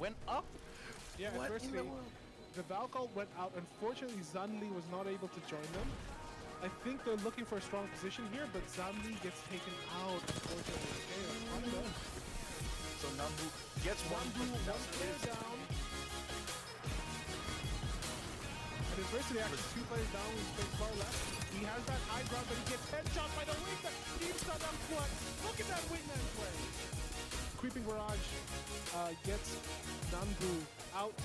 went up? Yeah, What adversity. in the world? The Valkyrie went out. Unfortunately, Zanli was not able to join them. I think they're looking for a strong position here, but Zanli gets taken out, unfortunately. Okay, that's fine though. So Nambu gets one player down. And adversity actually 2 players down with space bar left. He has that high ground, but he gets headshot by the wing that keeps Saddam Quad. Look at that wingman play. Creeping Barrage gets Nambu out.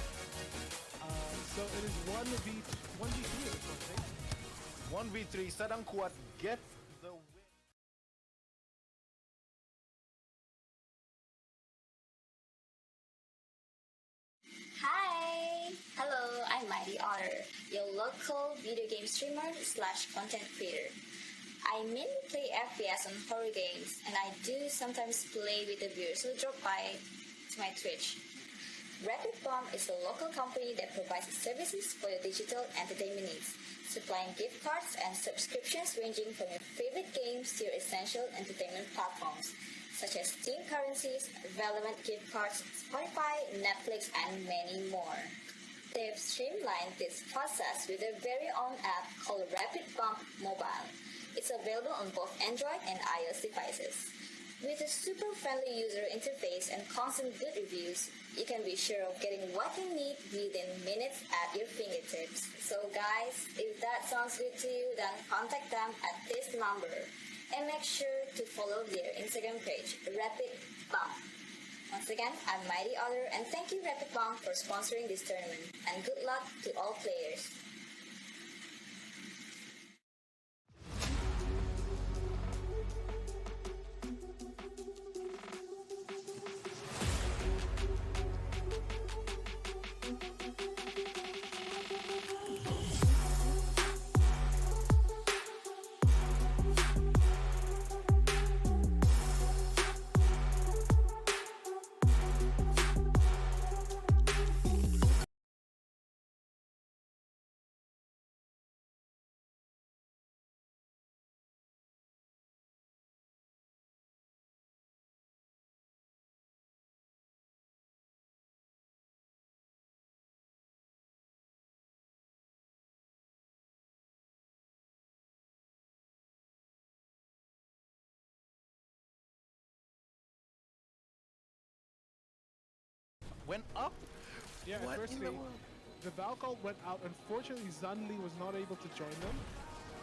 So it is 1v3 in this one, right? 1v3. Sadang Kuat gets the win. Hi! Hello, I'm Mighty Otter, your local video game streamer / content creator. I mainly play FPS on horror games, and I do sometimes play with the viewers who drop by to my Twitch. Rapid Bomb is a local company that provides services for your digital entertainment needs, supplying gift cards and subscriptions ranging from your favorite games to your essential entertainment platforms, such as Steam currencies, relevant gift cards, Spotify, Netflix, and many more. They've streamlined this process with their very own app called Rapid Bump Mobile. It's available on both Android and iOS devices. With a super friendly user interface and constant good reviews, you can be sure of getting what you need within minutes at your fingertips. So guys, if that sounds good to you, then contact them at this number. And make sure to follow their Instagram page, Rapid Bump. Once again, I'm Mighty Otter, and thank you Rapid Bump for sponsoring this tournament, and good luck to all players. Went up? Yeah, What in adversity. the world? The Valkyrie went out. Unfortunately, Zanli was not able to join them.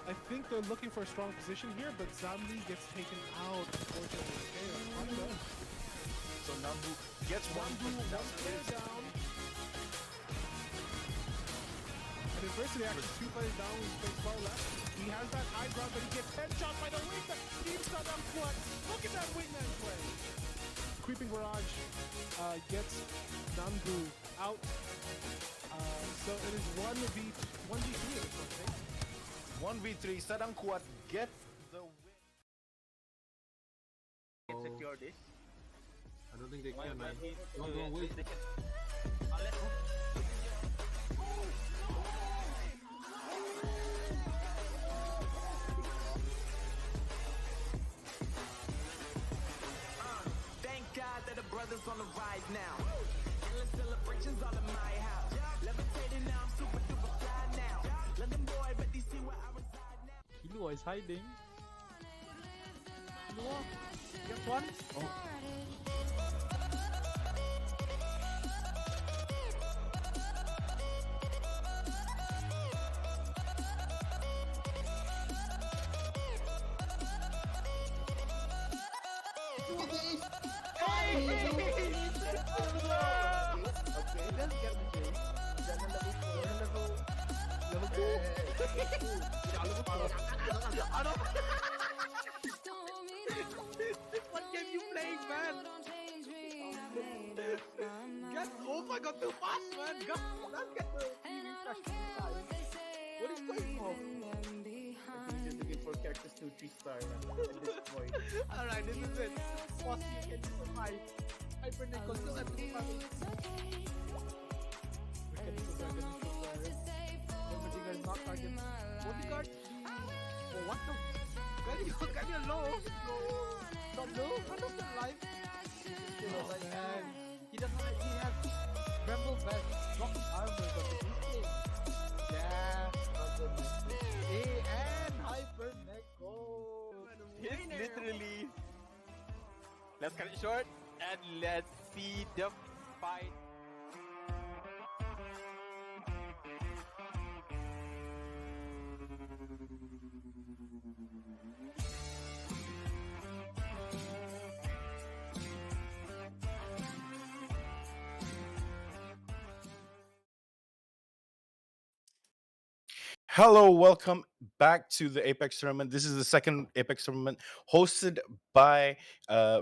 I think they're looking for a strong position here, but Zanli gets taken out, unfortunately. Okay, that's fine though. So Nambu gets one player down. And adversity actually 2 players down with space bar left. He has that high ground, but he gets headshot by the wing that keeps Saddam Quad. Look at that wingman play. Creeping Barrage gets Nambu out. So it is 1v3 in this one, right? 1v3. Sadang Kuat gets the win. Can secure this. I don't think they can, man. Unless thank God that the brothers on the rise now. Endless celebrations all in my house. Levitating now, I'm super duper fly now. London boy, but they see where I reside now. Killua is hiding. Killua, get one. Oh. What game you playing, man? Get oh my god, too fast, man! Go, let's get the refresh time. What is going on? I think he's looking for characters to 3-star at this point. Alright, this is it. Boss, you can survive. Hypernickel still at 3 not target. Bodyguard. Oh, what the? Can you low? Not low? How does that life? Oh, man. He doesn't actually have Tremble Vest, Rocky Armor, but the Ace yeah, and Hyper Neko. It's literally. Let's cut it short and let's see the fight. Hello, welcome back to the Apex tournament. This is the second Apex tournament hosted by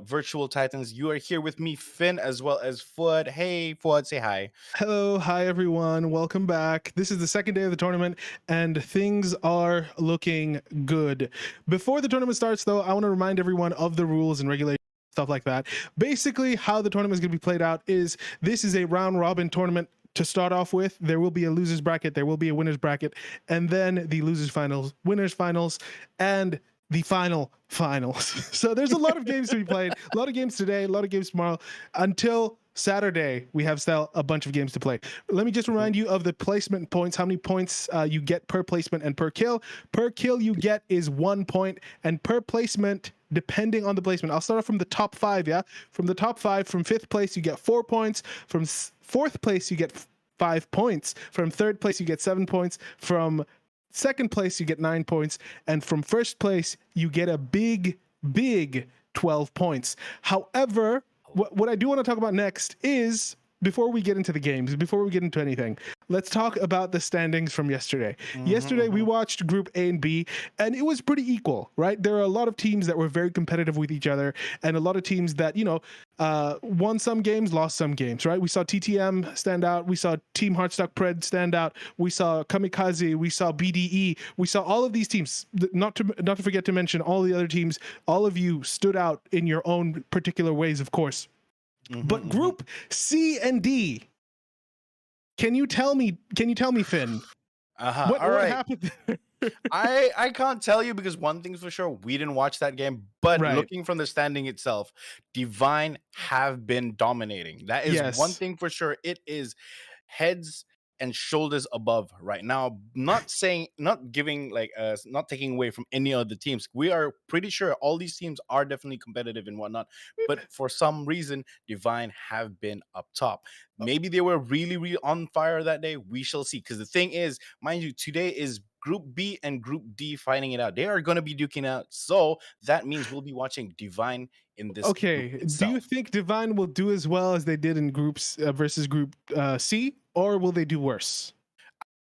Virtual Titans. You are here with me, Finn, as well as Fuad. Hey, Fuad, say hi. Hello, hi everyone. Welcome back. This is the second day of the tournament, and things are looking good. Before the tournament starts, though, I want to remind everyone of the rules and regulations, stuff like that. Basically, how the tournament is going to be played out is this is a round robin tournament. To start off with, there will be a losers bracket, there will be a winners bracket, and then the losers finals, winners finals, and the finals. So there's a lot of games to be played, a lot of games today, a lot of games tomorrow. Until Saturday, we have still a bunch of games to play. Let me just remind you of the placement points, how many points you get per placement and per kill. Per kill you get is 1 point, and per placement, depending on the placement. I'll start off from the top 5, yeah? From the top 5, from 5th place, you get 4 points. From 4th place, you get 5 points. From 3rd place, you get 7 points. From 2nd place, you get 9 points. And from 1st place, you get a big 12 points. However, what I do want to talk about next is, before we get into the games, before we get into anything, let's talk about the standings from yesterday. Yesterday, we watched Group A and B, and it was pretty equal, right? There are a lot of teams that were very competitive with each other, and a lot of teams that, won some games, lost some games, right? We saw TTM stand out. We saw Team Heartstock Pred stand out. We saw Kamikaze. We saw BDE. We saw all of these teams, not to forget to mention all the other teams. All of you stood out in your own particular ways, of course. But Group C and D, can you tell me, Finn? What happened there? I can't tell you because one thing's for sure, we didn't watch that game. But looking from the standing itself, Divine have been dominating. That is one thing for sure. It is heads and shoulders above right now. Not taking away from any other teams. We are pretty sure all these teams are definitely competitive and whatnot. But for some reason, Divine have been up top. Maybe they were really, really on fire that day. We shall see. Because the thing is, mind you, today is Group B and Group D fighting it out. They are going to be duking out. So that means we'll be watching Divine in this. Okay. Do you think Divine will do as well as they did in groups versus Group C, or will they do worse?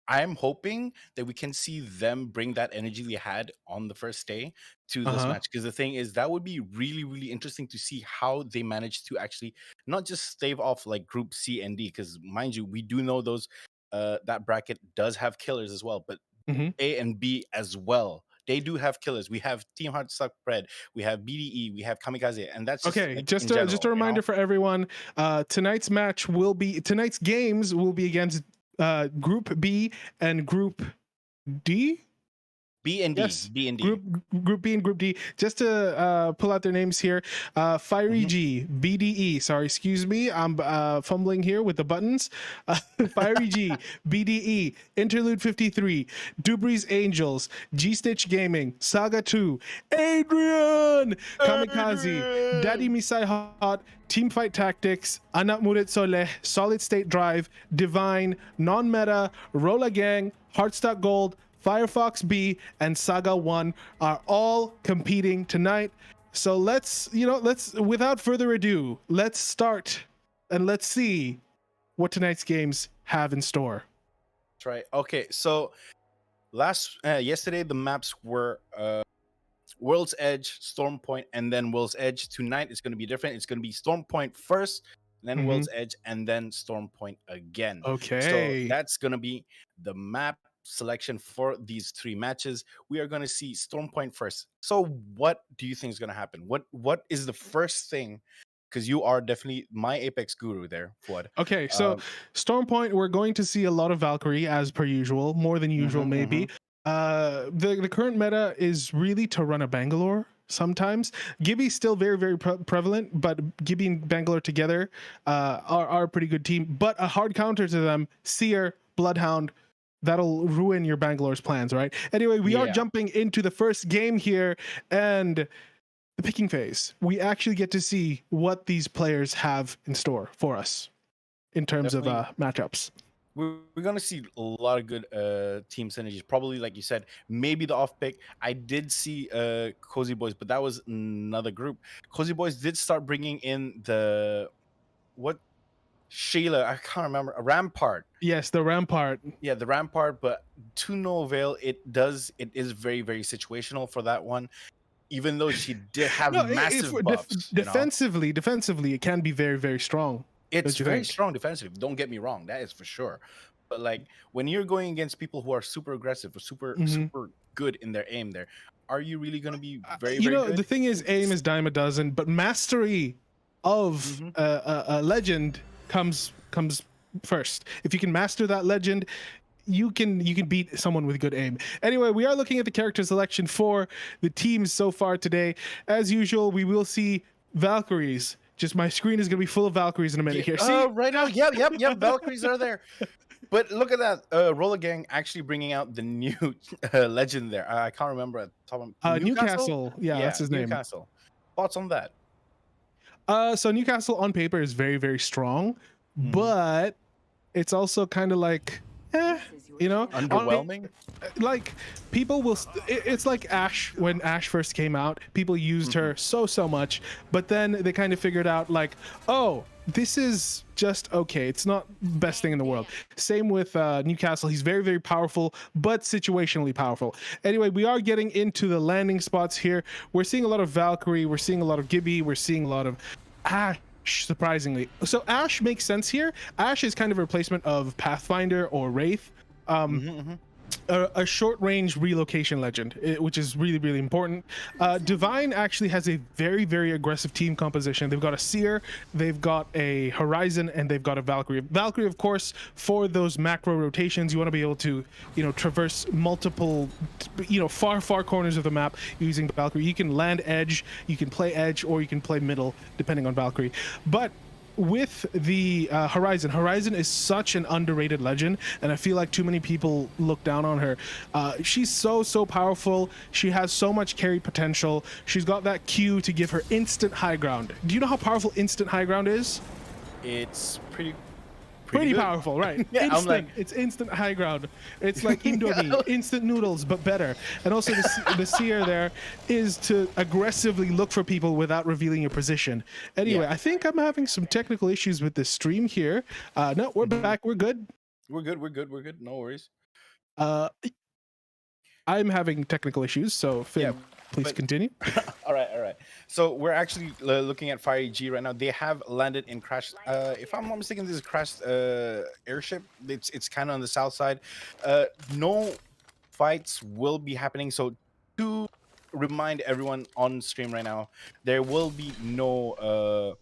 I'm hoping that we can see them bring that energy they had on the first day to this match. Because the thing is, that would be really, really interesting to see how they manage to actually not just stave off like Group C and D. Because mind you, we do know those that bracket does have killers as well, but A and B as well. They do have killers. We have Team Heartstock Pred, we have BDE, we have Kamikaze, and that's just, okay. Just a reminder for everyone: tonight's games will be against Group B and Group D. B and D. Yes. B and D. Group B and Group D. Just to pull out their names here. Fiery G, BDE. Sorry, excuse me. I'm fumbling here with the buttons. Fiery G, BDE, Interlude 53, Dubri's Angels, G-Stitch Gaming, Saga 2, Adrian, Kamikaze, Daddy Misai Hot, Teamfight Tactics, Anak Murid Soleh, Solid State Drive, Divine, Non-Meta, Rolla Gang, Heartstock Gold, Firefox B, and Saga 1 are all competing tonight. So let's without further ado, let's start and let's see what tonight's games have in store. That's right. Okay, so yesterday the maps were World's Edge, Storm Point, and then World's Edge. Tonight it's going to be different. It's going to be Storm Point first, then World's Edge, and then Storm Point again. Okay. So that's going to be the map selection for these 3 matches. We are going to see Storm Point first. So what do you think is going to happen? What is the first thing? Because you are definitely my Apex guru there, Fuad. Okay, so Storm Point, we're going to see a lot of Valkyrie as per usual, more than usual maybe. The current meta is really to run a Bangalore sometimes. Gibby's still very, very prevalent, but Gibby and Bangalore together are a pretty good team. But a hard counter to them, Seer, Bloodhound, that'll ruin your Bangalore's plans, right? Anyway, we are jumping into the first game here, and the picking phase. We actually get to see what these players have in store for us in terms of matchups. We're going to see a lot of good team synergies. Probably, like you said, maybe the off pick. I did see Cozy Boys, but that was another group. Cozy Boys did start bringing in Sheila, I can't remember, a Rampart. Yes, the Rampart. Yeah, the Rampart, but to no avail. It is very, very situational for that one. Even though she did have massive buffs. Defensively, it can be very, very strong. It's very strong defensively. Don't get me wrong, that is for sure. But like when you're going against people who are super aggressive or super good in their aim, are you really going to be very, very good? The thing is, aim is dime a dozen, but mastery of a legend comes first. If you can master that legend, you can beat someone with good aim. Anyway, we are looking at the character selection for the teams so far today. As usual, we will see Valkyries. Just my screen is going to be full of Valkyries in a minute here. See? Right now, yep, Valkyries are there. But look at that, Roller Gang actually bringing out the new legend there. I can't remember at the top of Newcastle. Yeah, that's his name. Newcastle. Thoughts on that? So Newcastle on paper is very, very strong, but it's also kind of like, underwhelming. Like people will. It's like Ashe. When Ashe first came out, people used her so much, but then they kind of figured out like, oh, this is just okay. It's not the best thing in the world. Same with Newcastle. He's very, very powerful, but situationally powerful. Anyway, we are getting into the landing spots here. We're seeing a lot of Valkyrie. We're seeing a lot of Gibby. We're seeing a lot of Ashe, surprisingly. So Ashe makes sense here. Ashe is kind of a replacement of Pathfinder or Wraith. A short-range relocation legend, which is really, really important. Divine actually has a very, very aggressive team composition. They've got a Seer, they've got a Horizon, and they've got a Valkyrie. Valkyrie, of course, for those macro rotations, you want to be able to, traverse multiple, far corners of the map using Valkyrie. You can land edge, you can play edge, or you can play middle, depending on Valkyrie. But with the Horizon is such an underrated legend, and I feel like too many people look down on her. She's so powerful. She has so much carry potential. She's got that Q to give her instant high ground. Do you know how powerful instant high ground is? It's pretty powerful, right? It's instant high ground. It's like Indomie, instant noodles, but better. And also the Seer there is to aggressively look for people without revealing your position. Anyway, I think I'm having some technical issues with this stream here. No, we're back. We're good. We're good. No worries. I'm having technical issues, so Finn, please continue. All right. So we're actually looking at Fire G right now. They have landed in Crash. If I'm not mistaken, this is Crash airship. It's kind of on the south side. No fights will be happening. So to remind everyone on stream right now, there will be no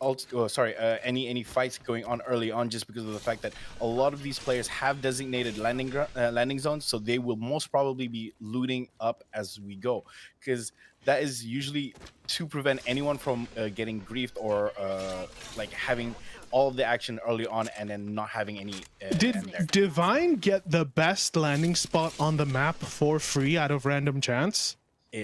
any fights going on early on, just because of the fact that a lot of these players have designated landing zones, so they will most probably be looting up as we go, because that is usually to prevent anyone from getting griefed or like having all of the action early on and then not having any Did Divine get the best landing spot on the map for free out of random chance?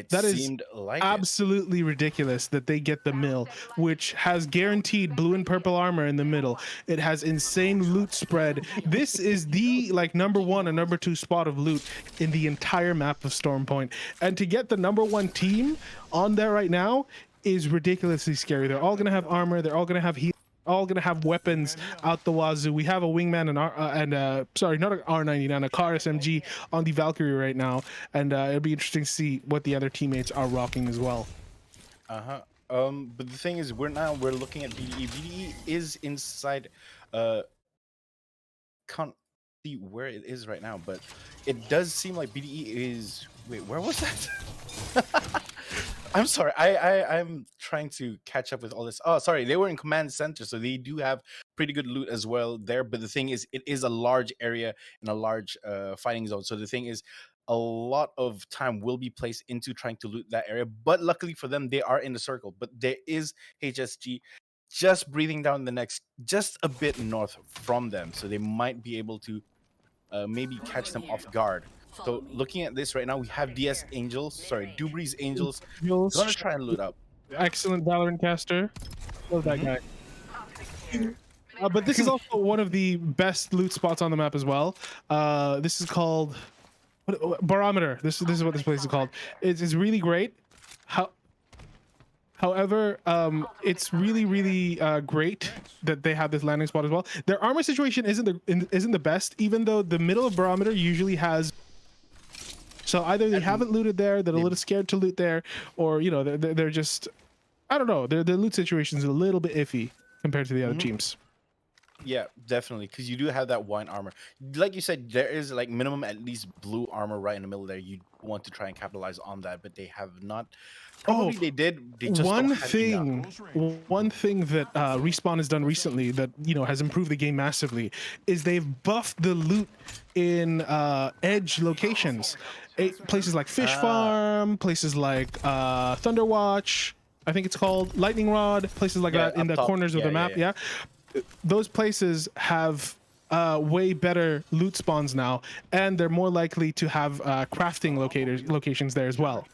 That seemed like absolutely ridiculous that they get the mill, which has guaranteed blue and purple armor in the middle. It has insane loot spread. This is the number 1 and number 2 spot of loot in the entire map of Stormpoint. And to get the number 1 team on there right now is ridiculously scary. They're all going to have armor. They're all going to have heal. All gonna have weapons out the wazoo. We have a wingman and sorry, not an R99, a car SMG on the Valkyrie right now, and it'll be interesting to see what the other teammates are rocking as well. But the thing is, we're looking at BDE. BDE is inside. Can't see where it is right now, but it does seem like BDE is. Wait, where was that? I'm sorry. I'm trying to catch up with all this. Oh, sorry. They were in command center, so they do have pretty good loot as well there. But the thing is, it is a large area and a large fighting zone. So the thing is, a lot of time will be placed into trying to loot that area. But luckily for them, they are in the circle. But there is HSG just breathing down the next, just a bit north from them, so they might be able to maybe catch them off guard. So looking at this right now, we have DS Angels, sorry, Dubri's Angels, gonna try and loot up. Excellent Valorant caster. Love that Mhm. guy. But this is also one of the best loot spots on the map as well. This is called Barometer. This is what this place is called. It's really great. How However, it's really great that they have this landing spot as well. Their armor situation isn't the best, even though the middle of Barometer usually has. So either they haven't looted there, they're a little scared to loot there, or you know they're just, I don't know. Their loot situation is a little bit iffy compared to the other teams. Yeah, definitely, because you do have that wine armor. Like you said, there is like minimum at least blue armor right in the middle there. You want to try and capitalize on that, but they have not. Probably they did. They just don't have enough. One thing that Respawn has done recently that has improved the game massively is they've buffed the loot in edge locations, places like Fish Farm, places like Thunderwatch, I think it's called Lightning Rod, places like that in the corners of the map. Yeah, those places have way better loot spawns now, and they're more likely to have crafting locations there as well.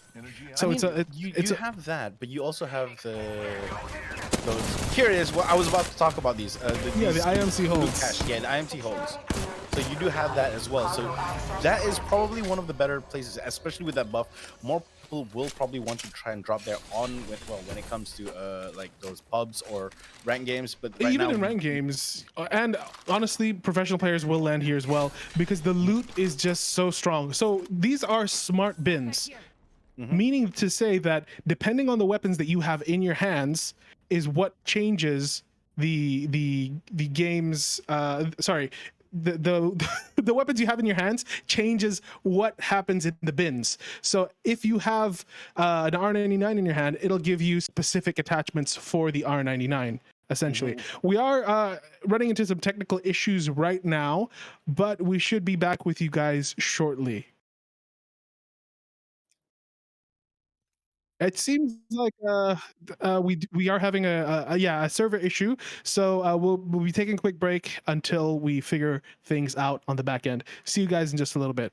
So you have that, but you also have those. Here it is. Well, I was about to talk about these. The IMC holds. Yeah, the IMC holds. So you do have that as well. So that is probably one of the better places, especially with that buff. More people will probably want to try and drop there when it comes to like those pubs or rank games. But right even now, in rank games, and honestly, professional players will land here as well because the loot is just so strong. So these are smart bins. Meaning to say that depending on the weapons that you have in your hands is what changes the game's the weapons you have in your hands changes what happens in the bins. So if you have an R99 in your hand, it'll give you specific attachments for the R99. Essentially, we are running into some technical issues right now, but we should be back with you guys shortly. It seems like we are having a server issue, so we'll be taking a quick break until we figure things out on the back end. See you guys in just a little bit.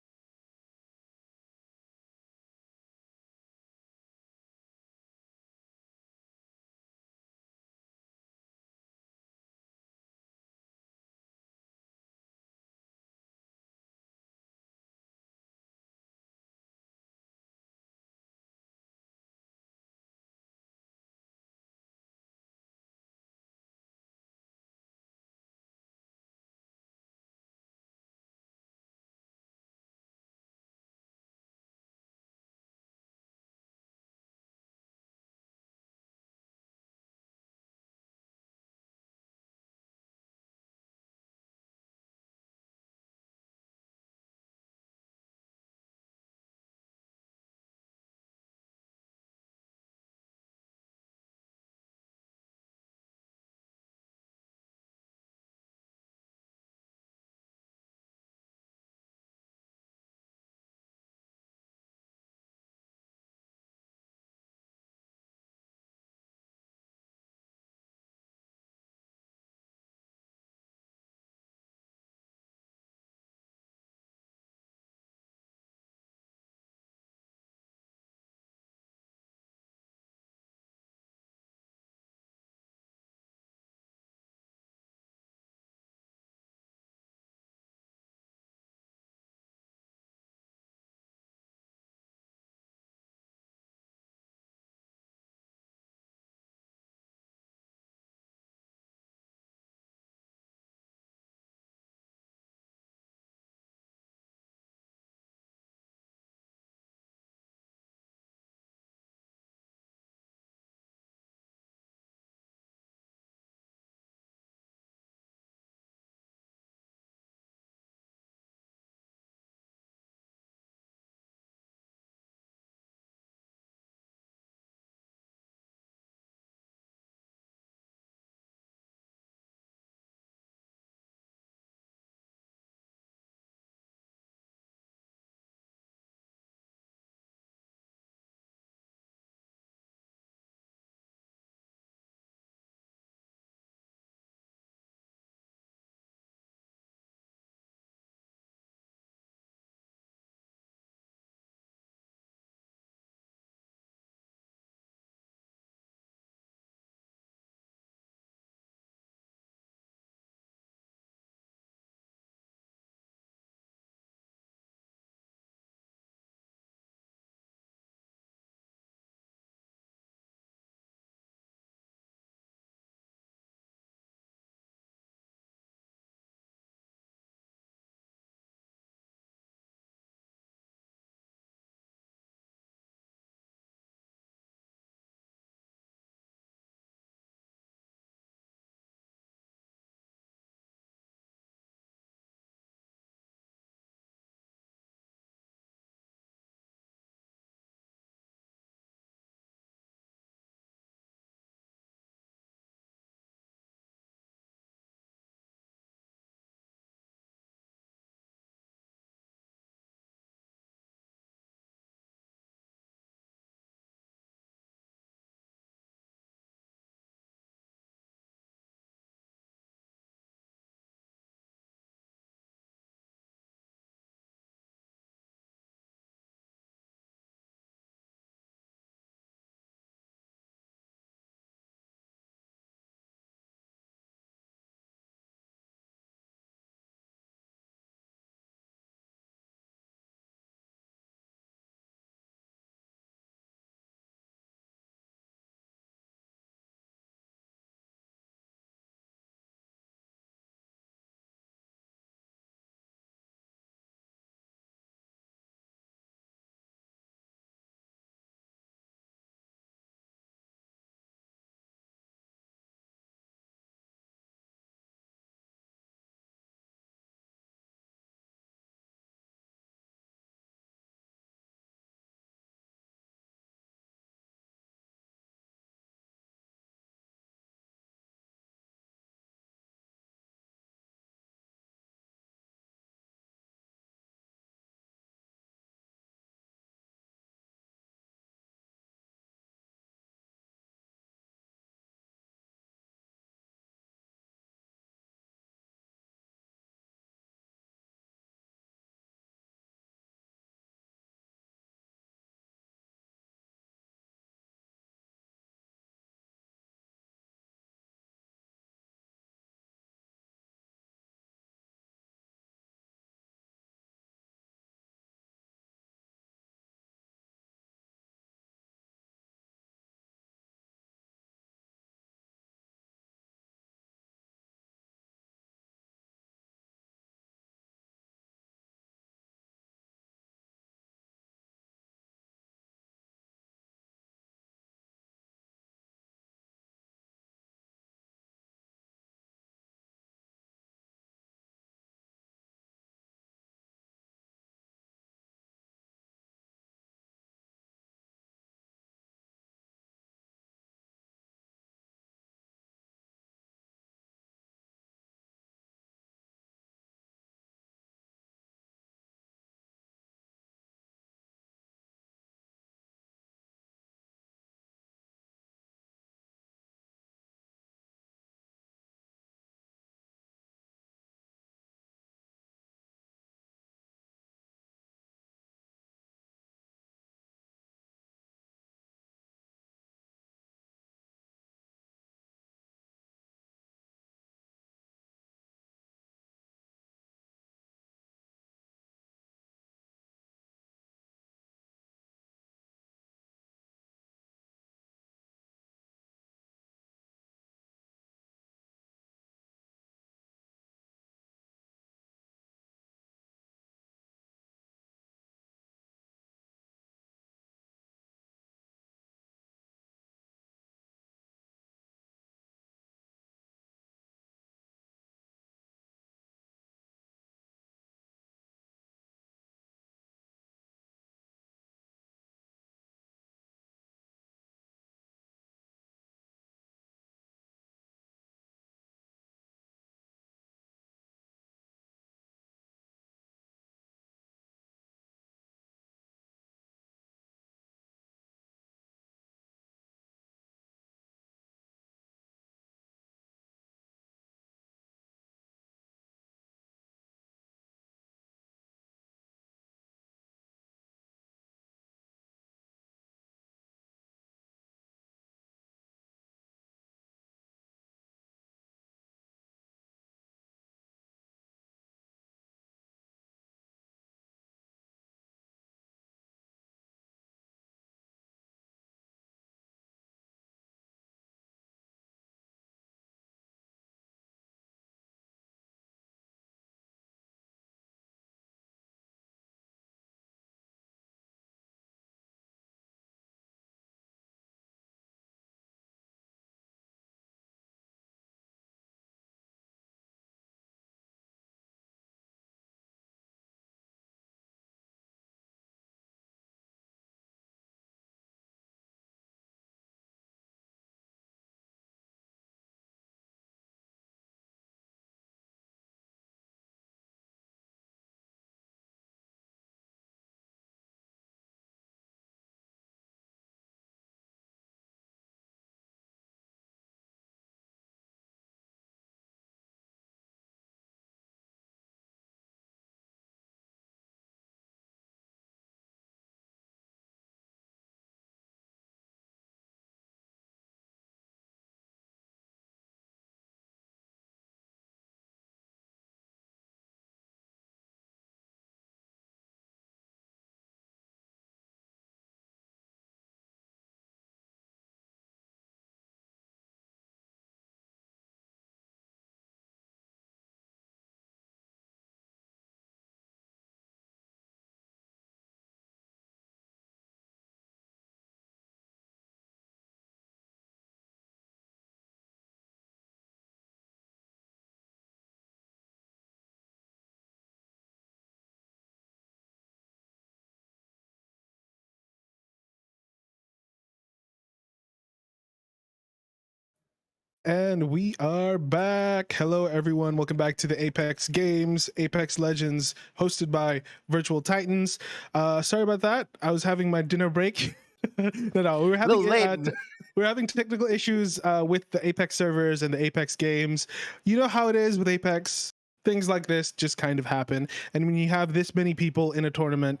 And we are back. Hello, everyone. Welcome back to the Apex Games, Apex Legends, hosted by Virtual Titans. Sorry about that. I was having my dinner break. No, we were having technical issues with the Apex servers and the Apex games. You know how it is with Apex. Things like this just kind of happen. And when you have this many people in a tournament,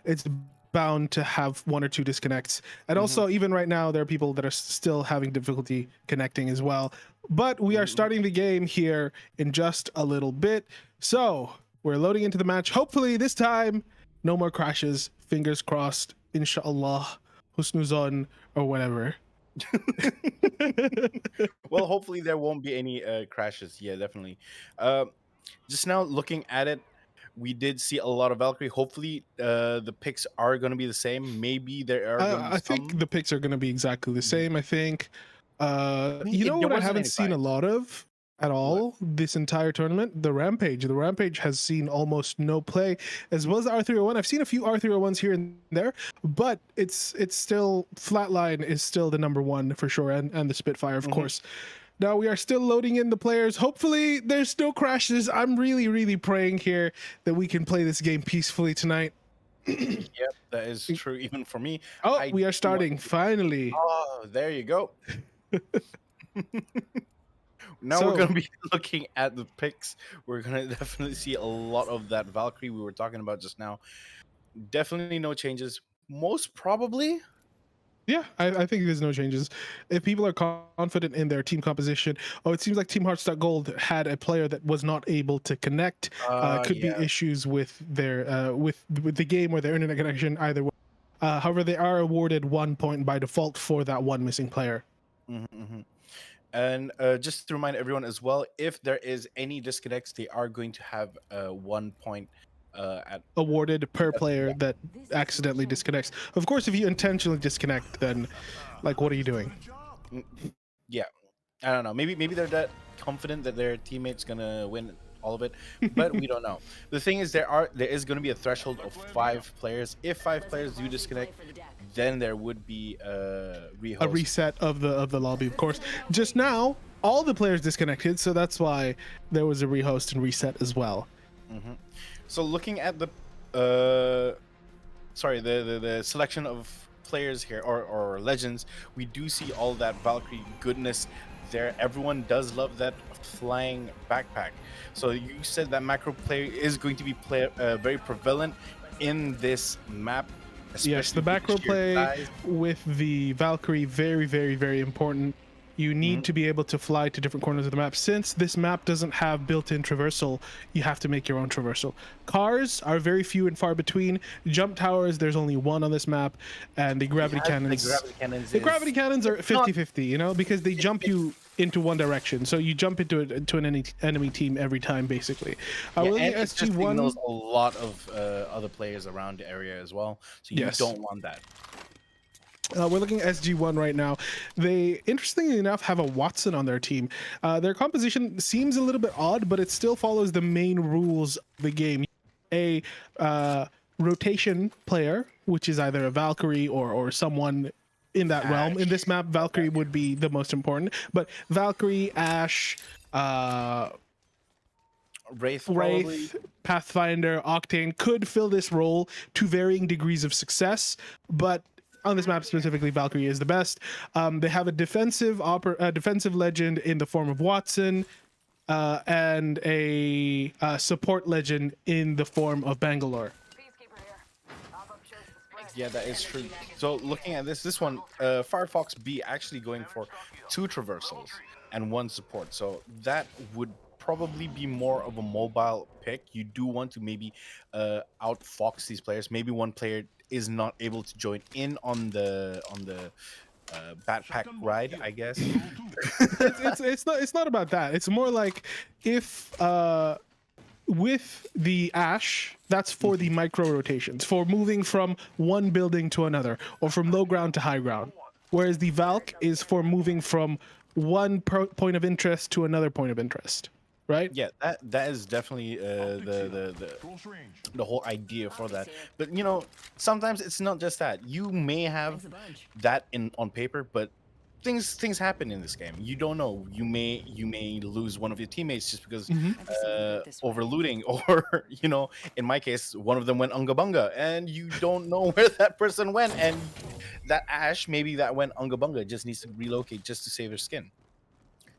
it's bound to have one or two disconnects. And also, even right now, there are people that are still having difficulty connecting as well. But we are starting the game here in just a little bit. So we're loading into the match. Hopefully this time, no more crashes. Fingers crossed. Inshallah. Husnuzon or whatever. Well, hopefully there won't be any crashes. Yeah, definitely. Just now looking at it, we did see a lot of Valkyrie. Hopefully, the picks are going to be the same. Maybe there are going to be I think the picks are going to be exactly the same. I think. You know what I haven't seen a lot of at all this entire tournament? The Rampage. The Rampage has seen almost no play, as well as the R301. I've seen a few R301s here and there, but it's still Flatline is still the number one for sure, and the Spitfire, of course. Now we are still loading in the players. Hopefully there's no crashes. I'm really, really praying here that we can play this game peacefully tonight. Yep, that is true even for me. Oh, we are starting, finally. Oh, there you go. Now we're going to be looking at the picks. We're going to definitely see a lot of that Valkyrie we were talking about just now. Definitely no changes. Most probably... Yeah, I think there's no changes. If people are confident in their team composition, it seems like Team Hearts.Gold had a player that was not able to connect. Could be issues with their with the game or their internet connection, either way. However, they are awarded 1 point by default for that one missing player. And just to remind everyone as well, if there is any disconnects, they are going to have 1 point awarded per player that accidentally disconnects. Of course, if you intentionally disconnect, then like, what are you doing? Yeah, I don't know. Maybe they're that confident that their teammate's gonna win all of it, but we don't know. The thing is, there is going to be a threshold of 5 players. If 5 players do disconnect, then there would be a reset of the lobby. Of course, just now all the players disconnected, so that's why there was a rehost and reset as well. So looking at the the selection of players here, or legends, we do see all that Valkyrie goodness there. Everyone does love that flying backpack. So you said that macro play is going to be very prevalent in this map. Yes, the macro play with the Valkyrie, very, very, very important. You need to be able to fly to different corners of the map. Since this map doesn't have built-in traversal, you have to make your own traversal. Cars are very few and far between. Jump towers, there's only one on this map, and the gravity cannons. The gravity cannons are 50-50, you know, because they jump you into one direction. So you jump into an enemy team every time, basically. And it just ignores a lot of other players around the area as well. So you don't want that. We're looking at SG1 right now. They, interestingly enough, have a Watson on their team. Their composition seems a little bit odd, but it still follows the main rules of the game. A rotation player, which is either a Valkyrie or someone in that realm. In this map, Valkyrie would be the most important. But Valkyrie, Ashe, Wraith, Pathfinder, Octane could fill this role to varying degrees of success, but on this map specifically, Valkyrie is the best. They have a defensive legend in the form of Watson, and a support legend in the form of Bangalore. Yeah, that is true. So looking at this one, Firefox B actually going for 2 traversals and 1 support. So that would probably be more of a mobile pick. You do want to maybe outfox these players. Maybe one player is not able to join in on the backpack ride, I guess. it's not about that. It's more like if with the Ashe, that's for the micro rotations, for moving from one building to another, or from low ground to high ground. Whereas the Valk is for moving from one point of interest to another point of interest. Right? Yeah, that is definitely the whole idea for that. But you know, sometimes it's not just that. You may have that on paper, but things happen in this game. You don't know. You may lose one of your teammates just because over looting, or in my case, one of them went unga bunga, and you don't know where that person went, and that Ash maybe that went unga bunga just needs to relocate just to save her skin.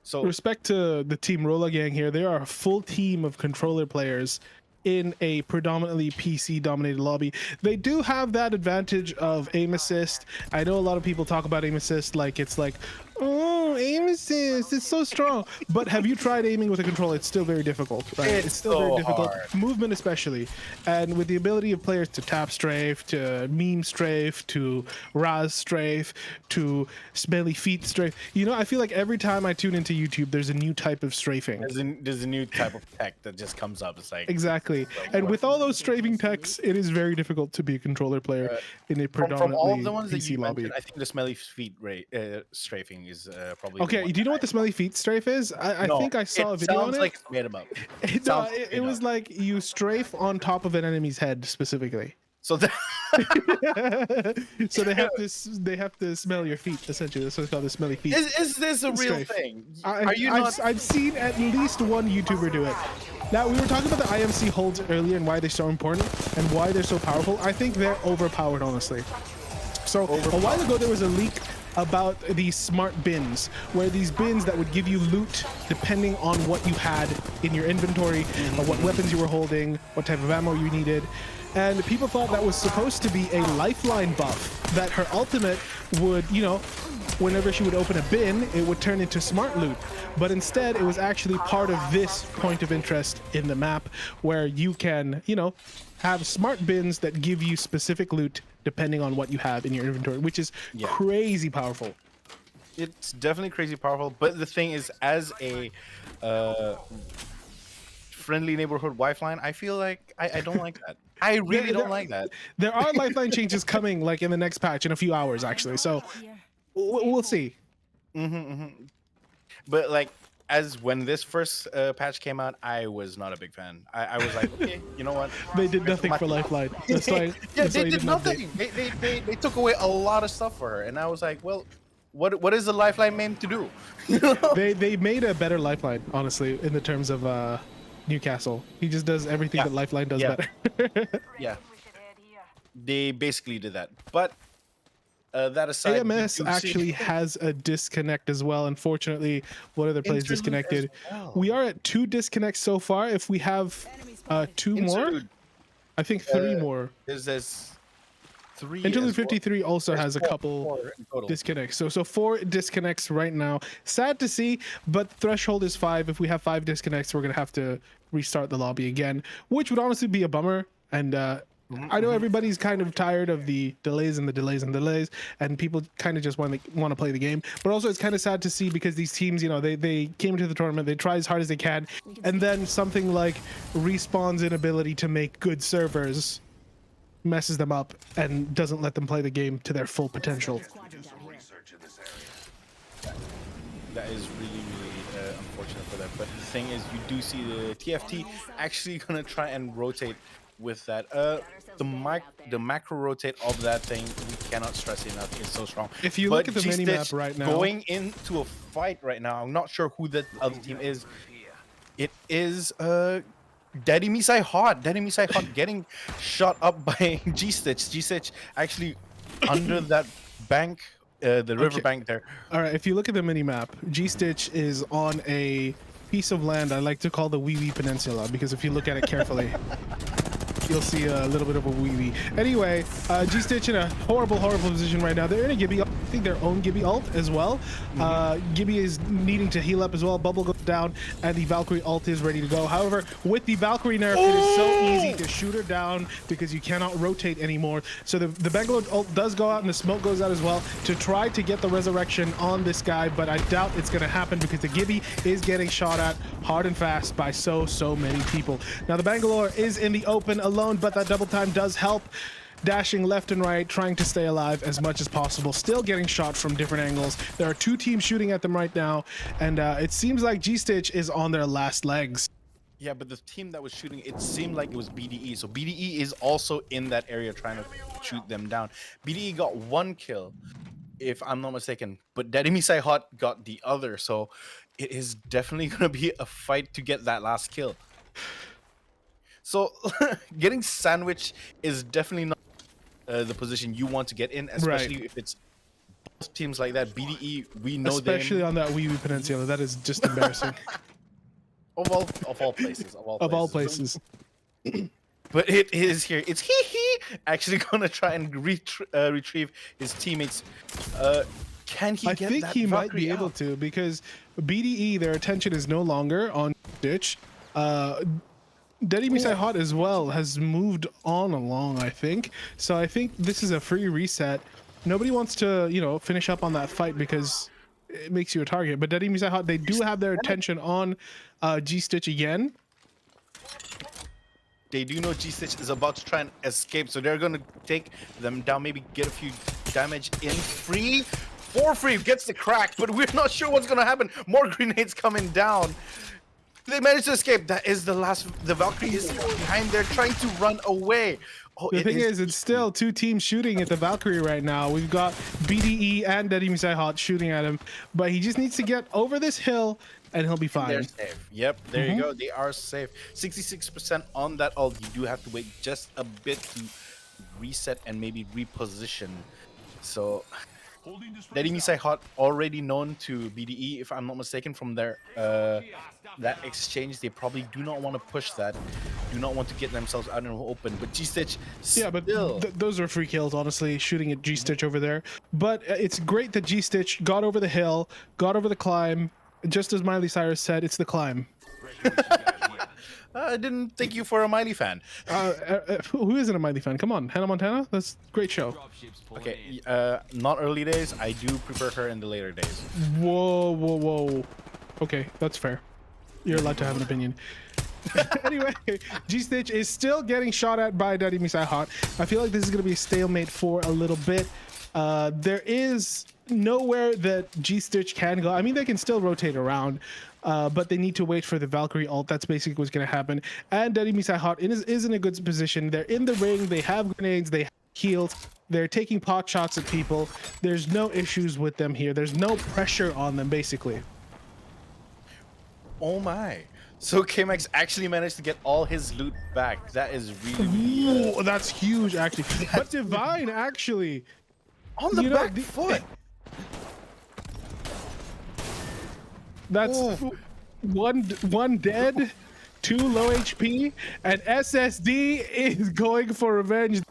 So respect to the Team Rolla gang here. They are a full team of controller players in a predominantly PC dominated lobby. They do have that advantage of aim assist. I know a lot of people talk about aim assist like it's like, oh, aim assist, it's so strong. But have you tried aiming with a controller? It's still very difficult, right? It's still so very difficult. hard. Movement especially. And with the ability of players to tap strafe, to meme strafe, to Raz strafe, to smelly feet strafe. I feel like every time I tune into YouTube, there's a new type of strafing. There's a new type of tech that just comes up. It's like exactly. And with all those strafing techs, it is very difficult to be a controller player in a predominantly from all of the ones that PC you lobby. mentioned, I think the smelly feet strafing is probably okay. Do you know what the smelly feet strafe is? I think I saw a video on it. Sounds like it's made up. It was like you strafe on top of an enemy's head specifically. So that so they have to smell your feet essentially. That's what's called the smelly feet. is this a real strafe. thing? I've seen at least one YouTuber do it. Now, we were talking about the IMC holds earlier and why they're so important and why they're so powerful. I think they're overpowered, honestly. So a while ago, there was a leak about these smart bins, where these bins that would give you loot depending on what you had in your inventory, or what weapons you were holding, what type of ammo you needed. And people thought that was supposed to be a lifeline buff, that her ultimate would, whenever she would open a bin, it would turn into smart loot. But instead, it was actually part of this point of interest in the map, where you can, have smart bins that give you specific loot depending on what you have in your inventory, which is crazy powerful. It's definitely crazy powerful. But the thing is, as a friendly neighborhood lifeline, I feel like I don't like that. I really don't like that. There are lifeline changes coming, like in the next patch in a few hours, actually. So we'll see. But like, as when this first patch came out, I was not a big fan. I was like, okay, you know what? They did nothing for lifeline. That's why. They did nothing. They took away a lot of stuff for her, and I was like, well, what is the lifeline meant to do? They made a better lifeline, honestly, in the terms of Newcastle. He just does everything that lifeline does better. Yeah, they basically did that. But that aside, AMS actually has a disconnect as well. Unfortunately, one other plays disconnected. Well. We are at 2 disconnects so far. If we have 2 more, I think 3 more. There's 3. Interlude 53 also has a couple disconnects. So 4 disconnects right now. Sad to see, but threshold is 5. If we have 5 disconnects, we're gonna have to restart the lobby again, which would honestly be a bummer. And I know everybody's kind of tired of the delays and the delays and delays, and people kind of just want to play the game. But also, it's kind of sad to see, because these teams, they came to the tournament, they try as hard as they can, and then something like Respawn's inability to make good servers messes them up and doesn't let them play the game to their full potential. That is really unfortunate for that. But the thing is, you do see the TFT actually gonna try and rotate with that. The macro rotate of that thing, we cannot stress it enough, it's so strong. If you look at the mini map right now, going into a fight right now, I'm not sure who the other team is. It is Daddy Misai Hot getting shot up by G-Stitch. G-Stitch actually under that bank, the river bank there. All right, if you look at the mini map, G-Stitch is on a piece of land I like to call the Wee Wee Peninsula, because if you look at it carefully, you'll see a little bit of a wee wee. Anyway, G-Stitch in a horrible position right now. They're in a Gibby, I think their own Gibby ult as well. Gibby is needing to heal up as well. Bubble goes down, and the Valkyrie ult is ready to go. However, with the Valkyrie nerf, it is so easy to shoot her down because you cannot rotate anymore. So the Bangalore ult does go out, and the smoke goes out as well to try to get the resurrection on this guy, but I doubt it's going to happen because the Gibby is getting shot at hard and fast by so many people. Now, the Bangalore is in the open alone, but that double time does help. Dashing left and right, trying to stay alive as much as possible, still getting shot from different angles. There are 2 teams shooting at them right now, and it seems like G-Stitch is on their last legs. Yeah, but the team that was shooting, it seemed like it was BDE. So BDE is also in that area trying to shoot them down. BDE got 1 kill. if I'm not mistaken. But Daddy Misai Hot got the other, so it is definitely gonna be a fight to get that last kill. So getting sandwiched is definitely not the position you want to get in, especially if it's both teams like that. BDE, we know them. Especially on that Wee Wee Peninsula. That is just embarrassing. Of all places. Of all places. But it is here. It's he actually gonna try and retrieve his teammates. Can he? I think he might be able to, because BDE, their attention is no longer on Stitch. Daddy Misai Hot as well has moved on along, I think. So I think this is a free reset. Nobody wants to, you know, finish up on that fight because it makes you a target. But Daddy Misai Hot, they do have their attention on G-Stitch again. They do know G-Stitch is about to try and escape, so they're gonna take them down, maybe get a few damage in. For free, gets the crack, but we're not sure what's gonna happen. More grenades coming down. They managed to escape. That is the last. The Valkyrie is behind. They're trying to run away. Oh, the thing is, it's still two teams shooting at the Valkyrie right now. We've got BDE and Daddy Misai Hot shooting at him, but he just needs to get over this hill and he'll be fine. They're safe. Yep, there you go. They are safe. 66% on that ult. You do have to wait just a bit to reset and maybe reposition. So Daddy Misai Hot, already known to BDE, if I'm not mistaken, from their that exchange. They probably do not want to push that, do not want to get themselves out in the open. But G-Stitch, yeah, but those are free kills, honestly, shooting at G-Stitch over there. But it's great that G-Stitch got over the hill, got over the climb. Just as Miley Cyrus said, it's the climb. I didn't think you for a Miley fan. Who isn't a Miley fan? Come on, Hannah Montana? That's a great show. Okay, not early days. I do prefer her in the later days. Whoa. Okay, that's fair. You're allowed to have an opinion. Anyway, G-Stitch is still getting shot at by Daddy Misai Hot. I feel like this is going to be a stalemate for a little bit. There is nowhere that G-Stitch can go. I mean, they can still rotate around, but they need to wait for the Valkyrie ult. That's basically what's going to happen. And Daddy Misai Hot is in a good position. They're in the ring. They have grenades. They have heals. They're taking pot shots at people. There's no issues with them here. There's no pressure on them, basically. Oh my. So K-Max actually managed to get all his loot back. That is really Ooh, that's huge, actually. But Divine, actually, on the back foot. That's one dead, 2 low HP, and SSD is going for revenge.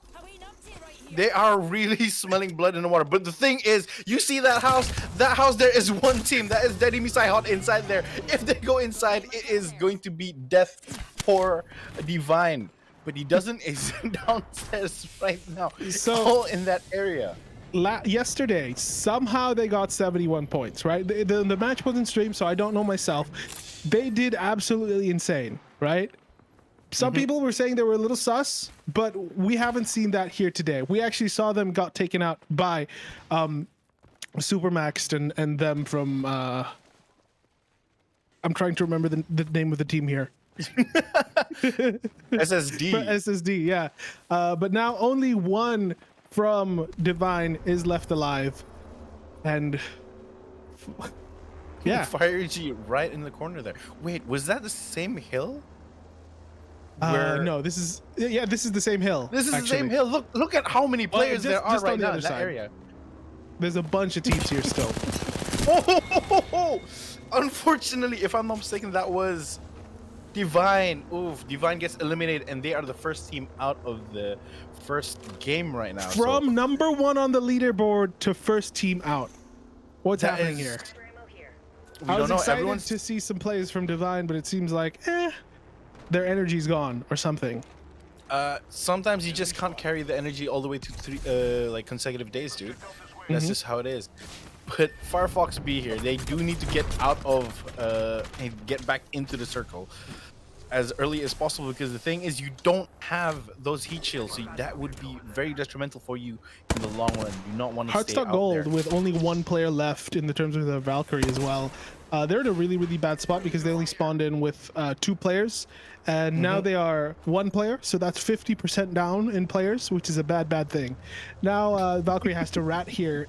They are really smelling blood in the water. But the thing is, you see that house? That house, there is one team. That is Daddy Misai Hot inside there. If they go inside, it is going to be death for Divine. But he doesn't exist downstairs right now. So all in that area. Yesterday, somehow they got 71 points, right? The match wasn't streamed, so I don't know myself. They did absolutely insane, right? Some people were saying they were a little sus, but we haven't seen that here today. We actually saw them got taken out by Supermaxed and them from... I'm trying to remember the name of the team here. SSD. SSD, yeah. But now only one from Divine is left alive. And... yeah. Fire G right in the corner there. Wait, was that the same hill? No, this is the same hill. This is the same hill. Look at how many players there are right now in that area. There's a bunch of teams here still. Unfortunately, if I'm not mistaken, that was Divine. Oof, Divine gets eliminated, and they are the first team out of the first game right now. From number 1 on the leaderboard to first team out. What's happening here? I was excited to see some plays from Divine, but it seems like, their energy's gone or something. Sometimes you just can't carry the energy all the way to 3 like consecutive days, dude. That's just how it is. But Firefox B here, they do need to get out of and get back into the circle as early as possible, because the thing is, you don't have those heat shields, so that would be very detrimental for you in the long run. You do not want to stay out Gold there. with only 1 player left in the terms of the Valkyrie as well. They're in a really, really bad spot because they only spawned in with 2 players, and now they are 1 player, so that's 50% down in players, which is a bad thing. Now Valkyrie has to rat here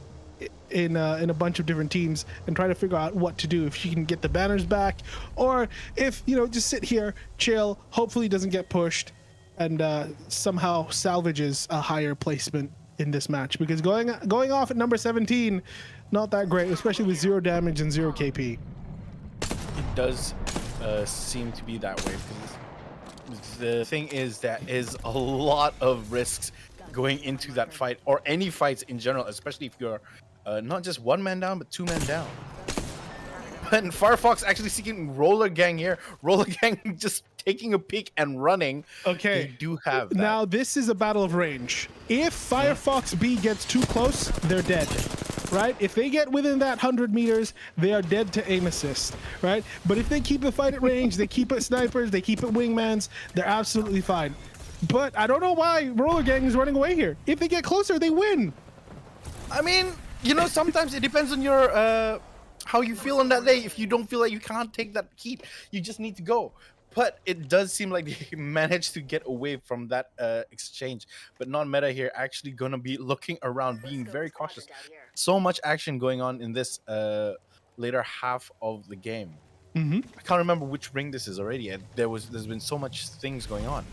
in a bunch of different teams and try to figure out what to do, if she can get the banners back, or if, you know, just sit here, chill, hopefully doesn't get pushed, and somehow salvages a higher placement in this match, because going off at number 17, not that great, especially with 0 damage and 0 KP. It does seem to be that way. The thing is that is a lot of risks going into that fight, or any fights in general, especially if you're not just 1 man down, but 2 men down. But Firefox actually seeking Roller Gang here. Roller Gang just taking a peek and running. Okay. They do have that. Now, this is a battle of range. If Firefox B gets too close, they're dead. Right? If they get within that 100 meters, they are dead to aim assist. Right? But if they keep the fight at range, they keep it snipers, they keep it wingmans, they're absolutely fine. But I don't know why Roller Gang is running away here. If they get closer, they win. I mean, you know, sometimes it depends on your how you feel on that day. If you don't feel like you can't take that heat, you just need to go. But it does seem like they managed to get away from that exchange. But non-meta here actually going to be looking around, being very cautious. So much action going on in this later half of the game. I can't remember which ring this is already. There's been so much things going on.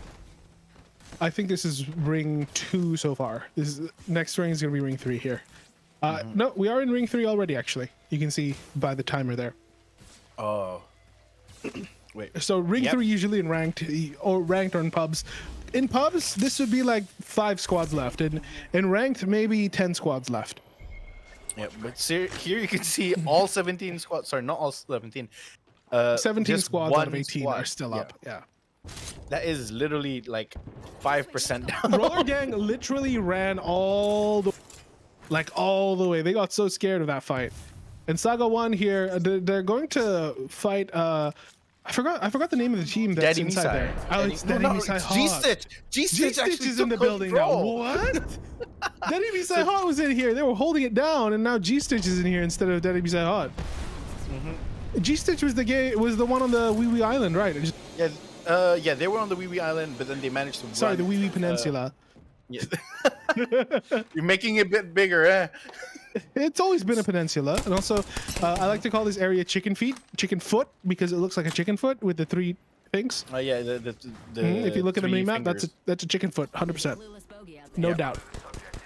I think this is ring 2 so far. Next ring is going to be ring 3 here. No, we are in ring 3 already, actually. You can see by the timer there. Oh. Wait. So ring 3 usually in ranked or in pubs. In pubs, this would be like 5 squads left. In ranked, maybe 10 squads left. Yeah, but here you can see all 17 squads. Sorry, not all 17. 17 squads out of 18 are still up. Yeah. That is literally like 5% down. Roller Gang literally ran all the way. They got so scared of that fight. And Saga 1 here, they're going to fight I forgot the name of the team that's inside there. It's Daddy Misai Hot. G-Stitch. G-Stitch is in the building now. What? Daddy Misai Hot was in here. They were holding it down, and now G-Stitch is in here instead of Daddy Misai Hot. G-Stitch was the one on the Wee Wee Island, right? Yeah, they were on the Wee Wee Island, but then they managed to the Wee Wee Peninsula. Yeah. You're making it a bit bigger, eh? It's always been a peninsula, and also I like to call this area chicken foot, because it looks like a chicken foot with the 3 things. Oh yeah, if you look at the mini map, that's a chicken foot, 100%, no doubt.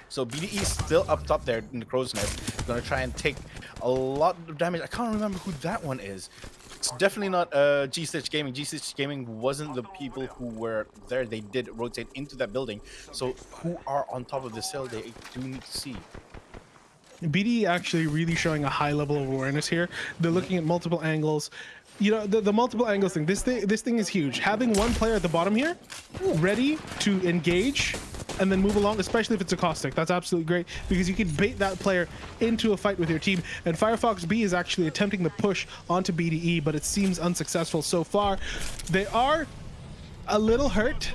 So BDE still up top there in the crow's nest, gonna try and take a lot of damage. I can't remember who that one is. It's definitely not G-Stitch Gaming. G-Stitch Gaming wasn't the people who were there. They did rotate into that building. So who are on top of the hill, they do need to see. BD actually really showing a high level of awareness here. They're looking at multiple angles. You know, the multiple angles thing. This thing is huge. Having one player at the bottom here, ready to engage and then move along, especially if it's a caustic. That's absolutely great, because you can bait that player into a fight with your team. And Firefox B is actually attempting to push onto BDE, but it seems unsuccessful so far. They are a little hurt,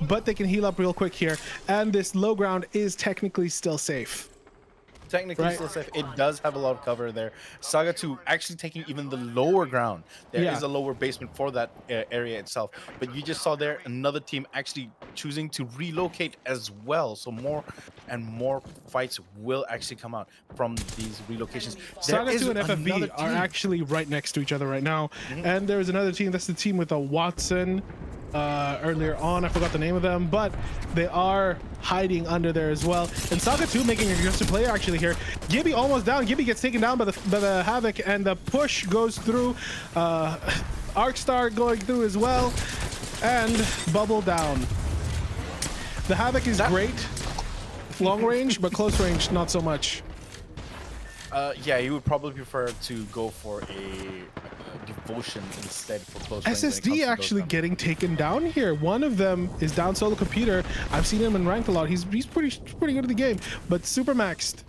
but they can heal up real quick here. And this low ground is technically still safe. Technically still safe. It does have a lot of cover there. Saga 2 actually taking even the lower ground. There is a lower basement for that area itself. But you just saw there another team actually choosing to relocate as well. So more and more fights will actually come out from these relocations. Saga 2 and FFB are actually right next to each other right now. And there's another team. That's the team with a Watson. Earlier on, I forgot the name of them, but they are hiding under there as well. And Saga 2 making an aggressive play actually here. Gibby almost down. Gibby gets taken down by the Havoc, and the push goes through. Arcstar going through as well, and Bubble down. The Havoc is great, long range, but close range not so much. Yeah, you would probably prefer to go for a devotion instead for close range. SSD actually getting taken down here. One of them is down solo computer. I've seen him in ranked a lot. He's pretty good at the game, but supermaxed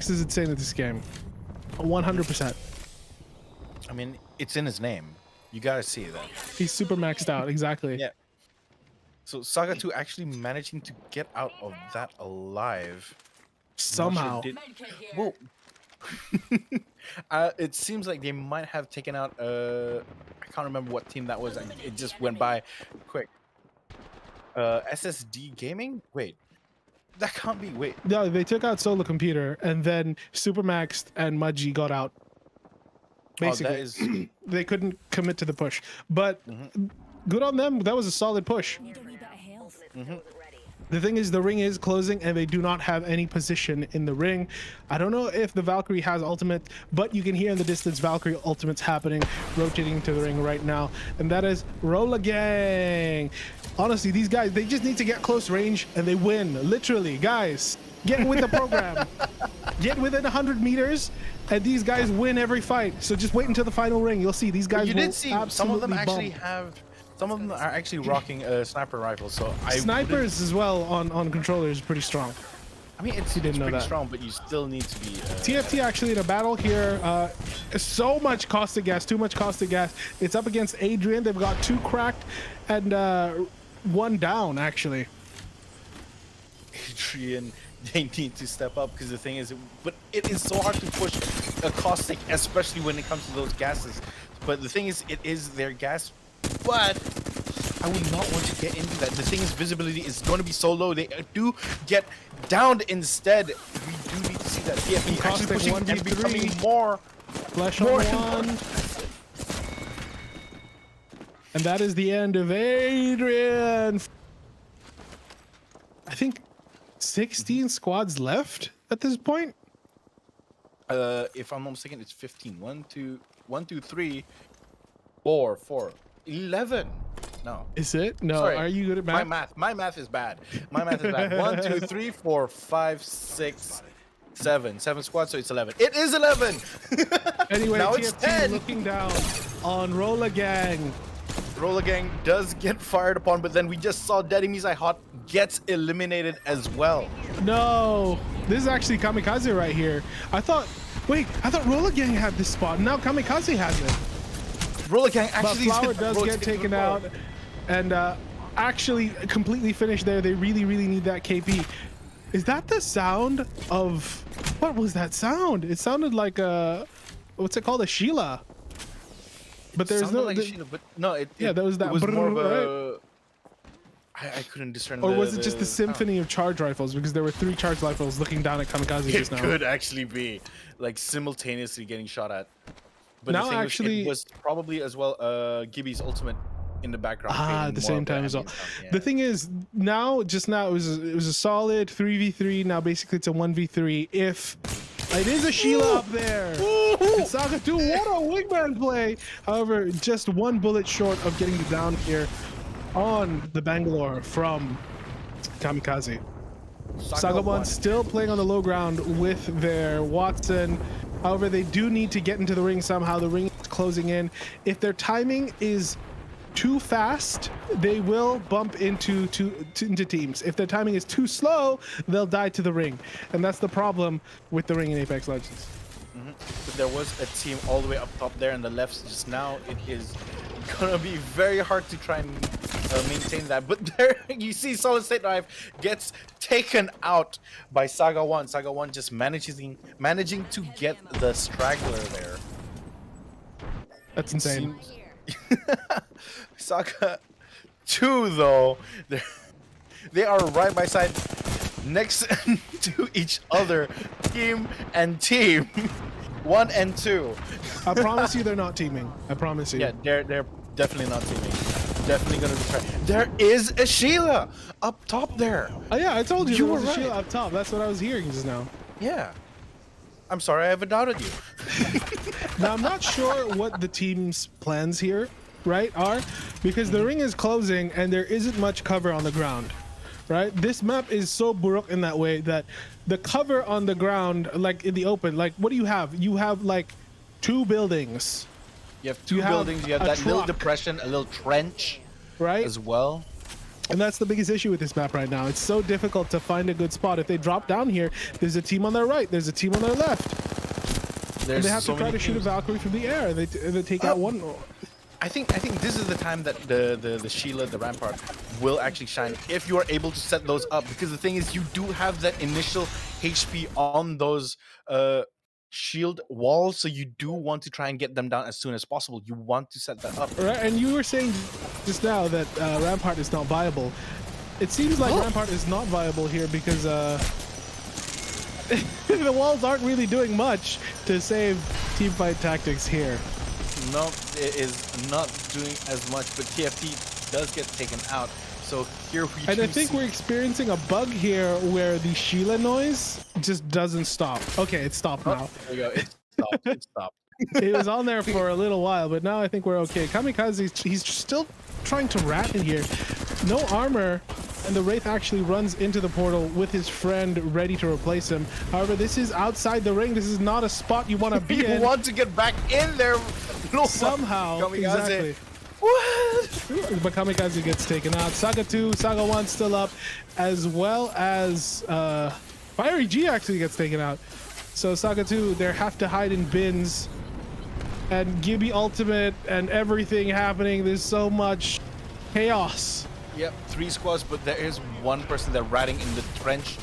is insane at this game. 100%. I mean, it's in his name. You gotta see that. He's super maxed out, exactly. Yeah. So Saga 2 actually managing to get out of that alive. Somehow. Well, it seems like they might have taken out I can't remember what team that was. It just went by quick. SSD Gaming? Wait. That can't be. Wait. No, they took out Solo Computer, and then Supermax and Mudgy got out. Basically, that is... they couldn't commit to the push. But good on them. That was a solid push. The thing is, the ring is closing, and they do not have any position in the ring. I don't know if the Valkyrie has ultimate, but you can hear in the distance Valkyrie ultimate's happening, rotating into the ring right now, and that is Rolla Gang. Honestly, these guys, they just need to get close range, and they win. Literally, guys, get with the program. Get within 100 meters, and these guys win every fight. So just wait until the final ring. You'll see these guys. You will did see some of them actually have. Some of them are actually rocking sniper rifles, so snipers as well on controllers is pretty strong. I mean, it's pretty strong, but you still need to be. TFT actually in a battle here. So much caustic gas, too much caustic gas. It's up against Adrian. They've got 2 cracked and 1 down actually. Adrian, they need to step up because the thing is, but it is so hard to push a caustic, especially when it comes to those gases. But the thing is, it is their gas. But I would not want to get into that. The thing is, visibility is going to be so low. They do get downed instead. We do need to see that TFT actually pushing and becoming more. Flash on one. And that is the end of Adrian. I think 16 squads left at this point. If I'm not mistaken, it's 15. 1, 2, 3, 4, 11. No. Is it? No. Sorry. Are you good at math? My math is bad. My math is bad. 1, 2, 3, 4, 5, 6, 7. 7 squads, so it's 11. It is 11. Anyway, now TFT it's 10. looking down on Rolla Gang. Rolla Gang does get fired upon, but then we just saw Daddy Mizai Hot gets eliminated as well. No, this is actually Kamikaze right here. I thought Rolla Gang had this spot. Now Kamikaze has it. Rolla Gang actually, but Flower does get taken out, and actually completely finished there. They really need that KP. Is that the sound of, what was that sound? It sounded like a, what's it called, a Sheila. But there's no, like a Sheila, but no, that was that. It was more of a, right? I couldn't discern. Or was it just the symphony of charge rifles? Because there were 3 charge rifles looking down at Kamikaze just now. It could actually be like simultaneously getting shot at. But now the thing actually, it was probably as well Gibby's ultimate in the background. At the same time as well. Yeah. The thing is, just now it was a solid 3v3. Now basically it's a 1v3. If it is a Sheila up there, Saga 2, what a wingman play. However, just 1 bullet short of getting down here on the Bangalore from Kamikaze. Saga 1 still playing on the low ground with their Watson. However, they do need to get into the ring somehow. The ring is closing in. If their timing is too fast, they will bump into teams. If their timing is too slow, they'll die to the ring. And that's the problem with the ring in Apex Legends. But there was a team all the way up top there in the left just now. It is gonna be very hard to try and maintain that. But there you see Solid State Drive gets taken out by Saga 1. Saga 1 just managing to get the straggler there. That's insane. Saga 2 though, they are right by side next to each other, team and team. 1 and 2. I promise you they're not teaming. I promise you. Yeah, they're definitely not teaming. Definitely gonna try. There is a Sheila up top there. Oh yeah, I told you there was a right. Sheila up top. That's what I was hearing just now. Yeah. I'm sorry I ever doubted you. Now I'm not sure what the team's plans here, right, are, because the ring is closing and there isn't much cover on the ground. Right? This map is so Buruk in that way that the cover on the ground, like in the open, like what do you have? You have like 2 buildings. You have 2 buildings, you have that little depression, a little trench, right, as well. And that's the biggest issue with this map right now. It's so difficult to find a good spot. If they drop down here, there's a team on their right, there's a team on their left. And they have to try to shoot a Valkyrie from the air. They take out one. I think this is the time that the Sheila, the Rampart, will actually shine if you are able to set those up. Because the thing is, you do have that initial HP on those shield walls, so you do want to try and get them down as soon as possible. You want to set that up. Right, and you were saying just now that Rampart is not viable. It seems like Rampart is not viable here because the walls aren't really doing much to save teamfight tactics here. No, it is not doing as much, but TFT does get taken out. So here we And I think we're experiencing a bug here where the Sheila noise just doesn't stop. Okay, it stopped now. There you go. It stopped. It stopped. It was on there for a little while, but now I think we're okay. Kamikaze, he's still trying to rat in here. No armor, and the Wraith actually runs into the portal with his friend ready to replace him. However, this is outside the ring. This is not a spot you want to be in. You want to get back in there. No, somehow. Kamikaze. Exactly. What? But Kamikaze gets taken out. Saga 2, Saga 1 still up, as well as Fiery G actually gets taken out. So Saga 2, they have to hide in bins. And Gibby ultimate and everything happening. There's so much chaos. Yep, 3 squads, but there is one person that ratting in the trench.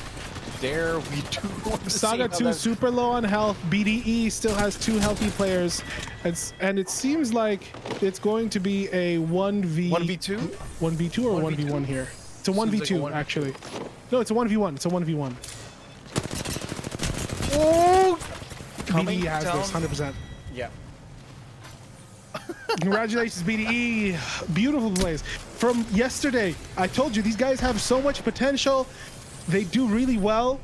There we do want to Saga 2 super low on health. BDE still has 2 healthy players. And it seems like it's going to be a 1v2 1v2 or 1v1 here. It's a 1v2 like actually. No, it's a 1v1. It's a 1v1. Oh! BDE has this 100%. Yeah. Congratulations, BDE. Beautiful plays. From yesterday, I told you these guys have so much potential. They do really well,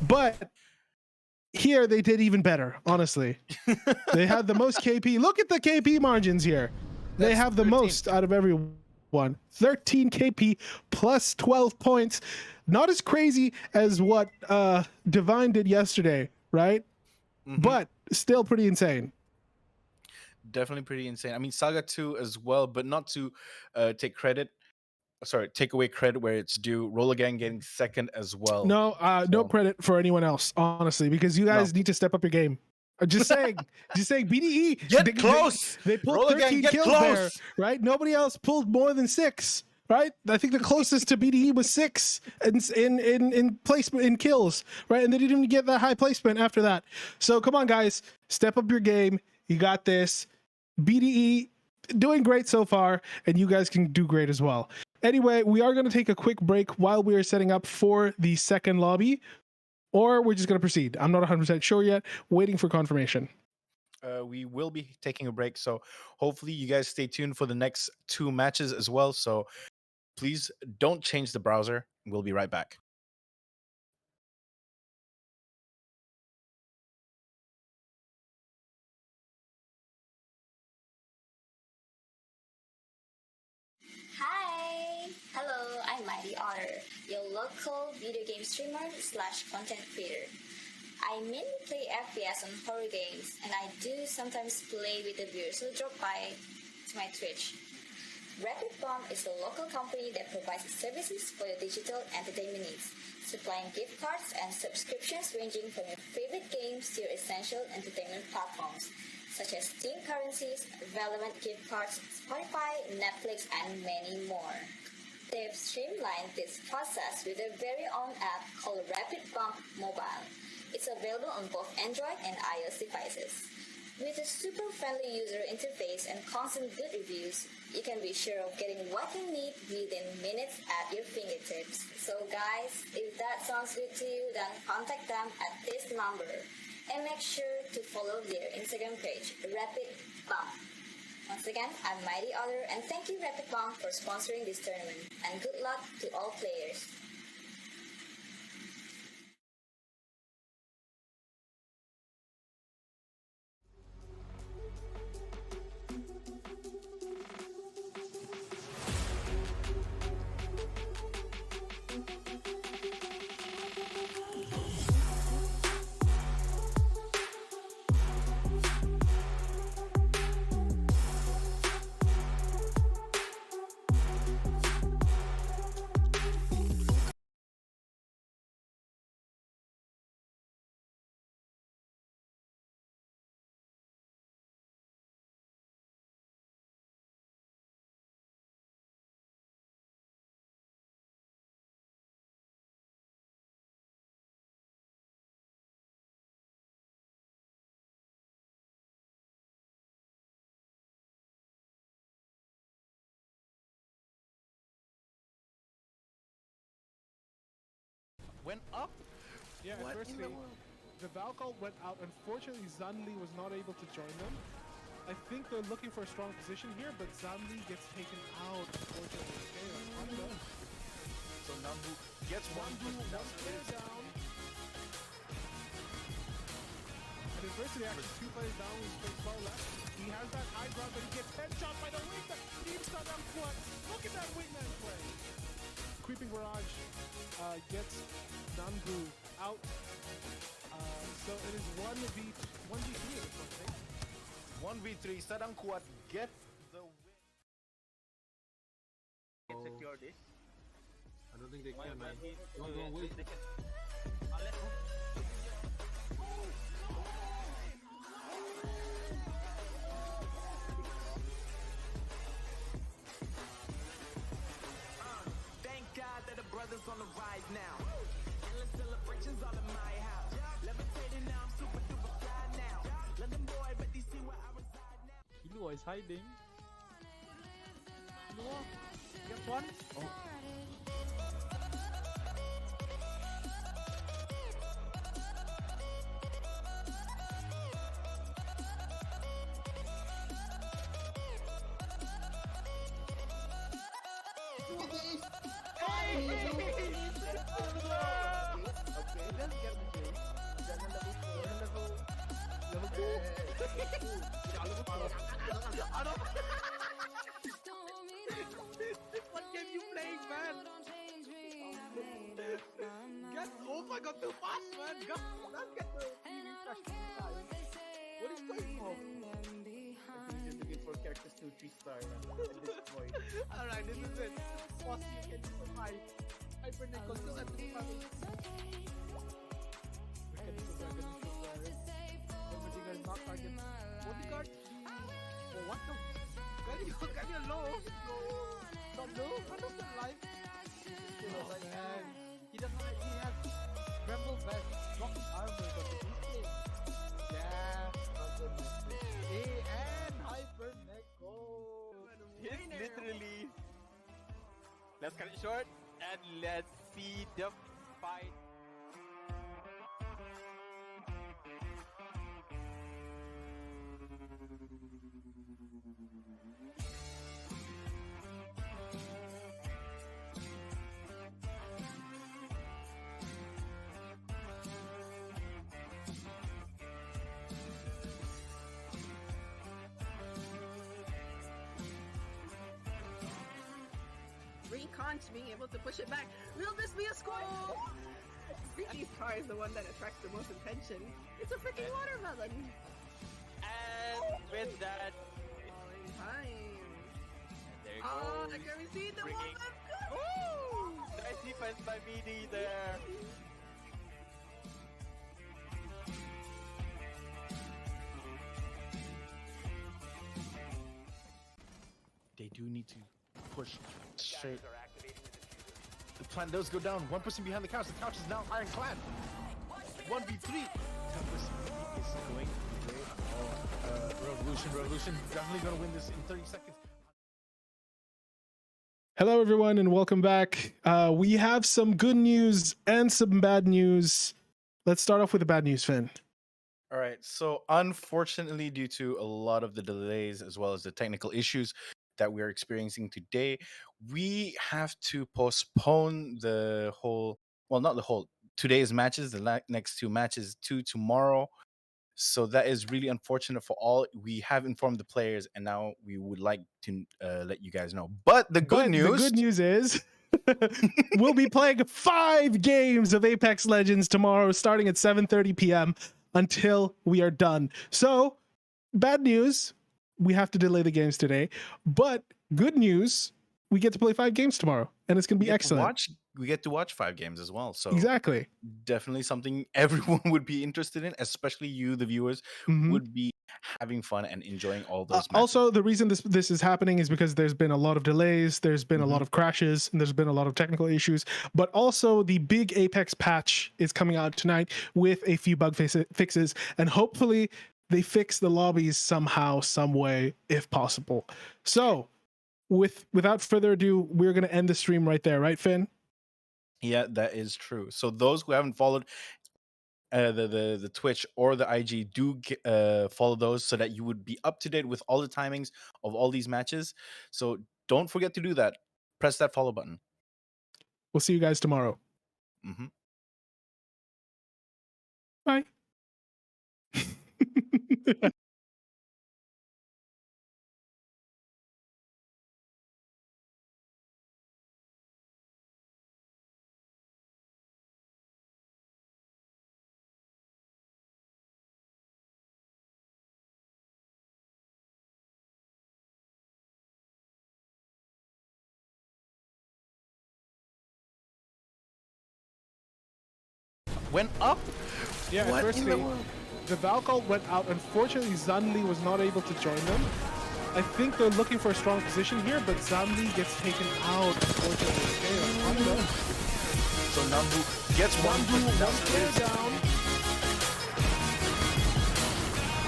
but here they did even better, honestly. They had the most KP. Look at the KP margins here. They have the 13. Most out of everyone. 13 KP plus 12 points. Not as crazy as what Divine did yesterday, right? Mm-hmm. But still pretty insane. Definitely pretty insane. I mean, Saga 2 as well, but not to take away credit where it's due. Roll Again getting second as well. No, no credit for anyone else, honestly, because you guys need to step up your game. Just saying, BDE get close. They pulled Roll 13 again, kills close. there, right? Nobody else pulled more than 6, right? I think the closest to BDE was 6 in placement in kills, right? And they didn't even get that high placement after that. So come on, guys, step up your game. You got this. BDE doing great so far, and you guys can do great as well. Anyway, we are going to take a quick break while we are setting up for the second lobby, or we're just going to proceed. I'm not 100% sure yet, waiting for confirmation. We will be taking a break, so hopefully you guys stay tuned for the next 2 matches as well. So please don't change the browser. We'll be right back. Hello, I'm Mighty Otter, your local video game streamer / content creator. I mainly play FPS on horror games, and I do sometimes play with the viewers, so drop by to my Twitch. Rapid Bomb is a local company that provides services for your digital entertainment needs, supplying gift cards and subscriptions ranging from your favorite games to your essential entertainment platforms, such as Steam currencies, relevant gift cards, Spotify, Netflix, and many more. They've streamlined this process with their very own app called Rapid Bump Mobile. It's available on both Android and iOS devices. With a super friendly user interface and constant good reviews, you can be sure of getting what you need within minutes at your fingertips. So guys, if that sounds good to you, then contact them at this number. And make sure to follow their Instagram page, Rapid Bump. Once again, I'm Mighty Otter, and thank you Rapid Bump for sponsoring this tournament, and good luck to all players. went up? Yeah, What adversity. The Valkyrie went out. Unfortunately, Zanli was not able to join them. I think they're looking for a strong position here, but Zanli gets taken out, unfortunately. Okay, so Nambu gets one player down. At adversity, actually, 2 players down with space bar left. He has that high ground, but he gets headshot by the wingman. Team stun on foot. Look at that wingman play. Creeping Barrage gets Nambu out. So it is 1v3 at this point, right? 1v3, Sadang Kuat gets the win. Can secure this. I don't think they can, man. Don't wait. Thank God that the brothers on the rise now. Endless celebrations all in my house. Levitating now, I'm super duper fly now. London boy, but they see where I reside now. Killua is hiding. Killua, get one. Oh. What game you playing, man? Get, oh my god, too fast, man! God, let's get the What is going on? He's just looking for characters to 3-star at this point. Alright, this is it. Boss, you can survive. Hypernickel, still at 3 levels. Everything is not target. Bodyguard? Oh, what the? Can you low? Not low? What is that life? Oh man. He has Tremble Vest, Rocket Armor, but he's playing. Yeah, not good. And Hypernickel. It's literally. Let's cut it short and let's see the fight. Recon to being able to push it back. Will this be a score? Ricky's car is the one that attracts the most attention. It's a freaking watermelon. And with that, Time. there you Oh, go. I can see the Freaking- one. Woo! Nice defense by BD there. They do need to push straight. The plant does go down. One person behind the couch. The couch is now ironclad. 1v3. Tempest is going away. Revolution. Definitely going to win this in 30 seconds. Hello, everyone, and welcome back. We have some good news and some bad news. Let's start off with the bad news, Finn. All right. So, unfortunately, due to a lot of the delays as well as the technical issues that we are experiencing today, we have to postpone the whole, well, not the whole, today's matches, the next 2 matches to tomorrow. So that is really unfortunate for all. We have informed the players, and now we would like to let you guys know. But the good news is we'll be playing 5 games of Apex Legends tomorrow, starting at 7:30 p.m. until we are done. So, bad news, we have to delay the games today. But good news, we get to play 5 games tomorrow, and it's going to be excellent. We get to watch 5 games as well. So Exactly. definitely something everyone would be interested in, especially you, the viewers, would be having fun and enjoying all those matches. Also, the reason this is happening is because there's been a lot of delays, there's been a lot of crashes, and there's been a lot of technical issues. But also, the big Apex patch is coming out tonight with a few bug fixes, and hopefully they fix the lobbies somehow, some way, if possible. So, without further ado, we're going to end the stream right there, right, Finn? Yeah, that is true. So those who haven't followed the Twitch or the IG, do follow those so that you would be up to date with all the timings of all these matches. So don't forget to do that. Press that follow button. We'll see you guys tomorrow. Mm-hmm. Bye. Went up? Yeah, firstly, the Valkyrie went out. Unfortunately, Zanli was not able to join them. I think they're looking for a strong position here, but Zanli gets taken out, unfortunately. Okay, so Nambu gets one player down.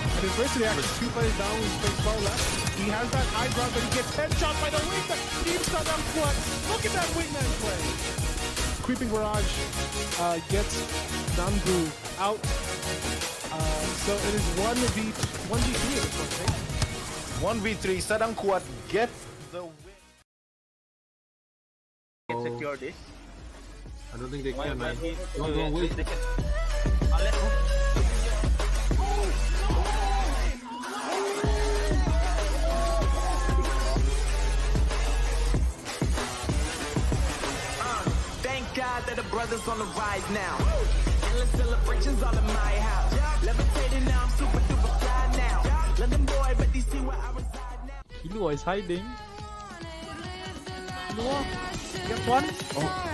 And adversity actually 2 players down with space bar left. He has that high ground, but he gets headshot by the wingman. Team stun on foot. Look at that wingman play. Creeping barrage gets Nambu out. So it is 1v3 at this point, 1v3. Sadang Kuat gets the win. Can secure this. I don't think they can, man. Don't wait. Thank God that the brothers on the rise now. Endless celebrations all in my house. Levitating now, I'm super duper fly now. London boy, but they see where I reside now. Killua is hiding. Killua, get one. Oh.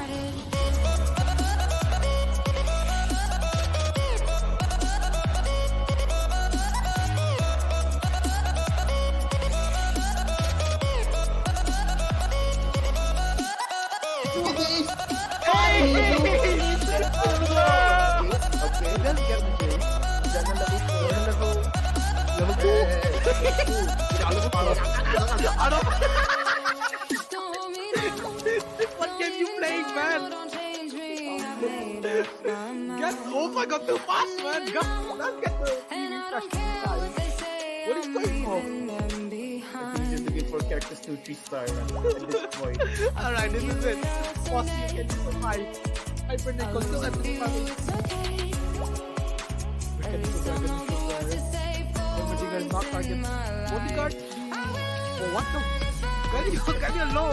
What game you playing, man? Oh my god, too fast, man! Let's get the What is going on? I think you're looking for characters to 3-star at this point. Alright, this is it. Boss, you can survive. Hyper Nickel, because I'm not target. Bodyguard? Oh, what the? Can you low?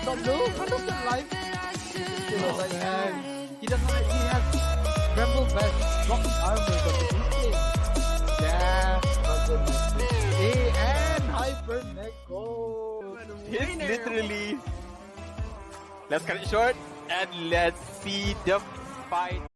Stop low? What is the life? Oh, man. He has Tremble Vest, Block Armor, but he's yeah, hey, and Hyper Nickel. It's literally. Let's cut it short and let's see the fight.